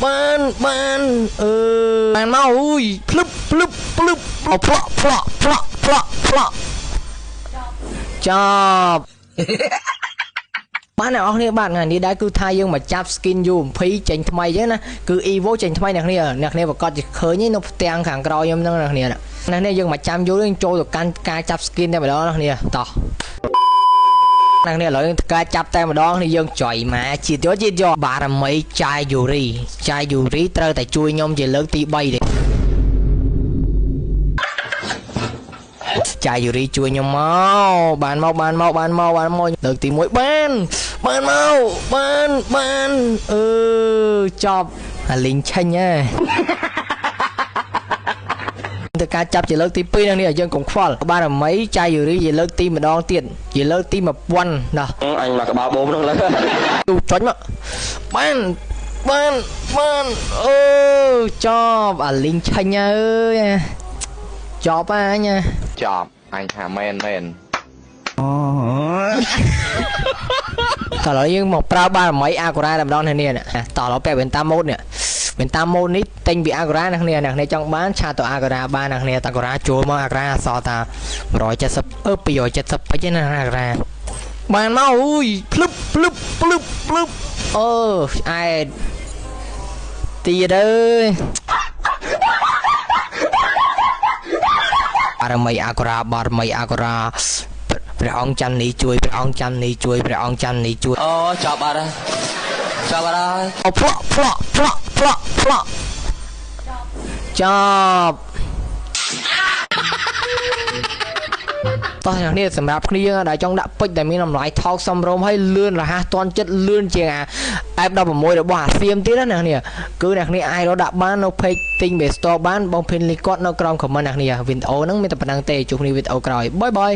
បានបានមកអើយភ្លឹបផ្លក់ចប់បានអ្នកនរគ្នាបាទថ្ងៃនេះដែរគឺថាយើងមកចាប់ skin U20 ចេញថ្មីចឹងណាគឺ Evo ចេញថ្មីអ្នកគ្នាប្រកាសជាឃើញនៅផ្ទាំងខាងក្រោយខ្ញុំហ្នឹងអ្នកគ្នាយើងមកចាំយល់យើងចូលទៅកាន់ការចាប់ skin តែម្ដងអ្នកគ្នាតោះអ្នកគ្នាឥឡូវការចាប់តែម្ដងនេះយើងចុយមកជាតិយកបារមីចាយយូរីត្រូវតែជួយខ្ញុំជាលើកទី3ទេចាយយូរីជួយខ្ញុំមកបានមកលើកទី1បានចប់អាលីងឆេញហ៎ទៅការចាប់ជាលើកទី2នេះយើងកុំខ្វល់បារមីចាយយូរីជាលើកទីម្ដងទៀតជាលើកទី1000ណោះអញមកក្បាលបូមហ្នឹងលើទូចុញមកបានចប់អាលីងឆេញអើយចប់អញចប់អញថាមែនអូតើយើងមកប្រើបារមីអាកូរ៉ាតែម្ដងនេះតើเราពាក់វ៉ែនតាម៉ូតនេះវ៉ែនតាម៉ូតនេះទិញពីអាកូរ៉ាអ្នកគ្នាចង់បានឆាតទៅអាកូរ៉ាបានអ្នកគ្នាតាកូរ៉ាចូលមកអាកូរ៉ាអសល់តា170 270ពេជ្រណាអាកូរ៉ាបានមកអើយភ្លឹបឆ្អែតទៀតអើយបារមីអាកូរ៉ាព្រះអង្គច័ន្ទនេះជួយអូចប់អត់អូផ្លក់ចប់តោះយ៉ាងនេះសម្រាប់គ្នាដែលចង់ដាក់ពេជ្រដែលមានតម្លៃថោកសមរម្យហើយលឿនរហ័សទាន់ចិត្តលឿនជាងF16 របស់អាសៀមទៀតណាអ្នកគឺអ្នកនេះអាចរកដាក់បាននៅ page ទិញ Best Store បានបងភិនលីគាត់នៅក្រោម comment អ្នកនេះវីដេអូហ្នឹងមានតែប៉ុណ្្នឹងទេជួបគ្នាវីដេអូក្រោយបាយ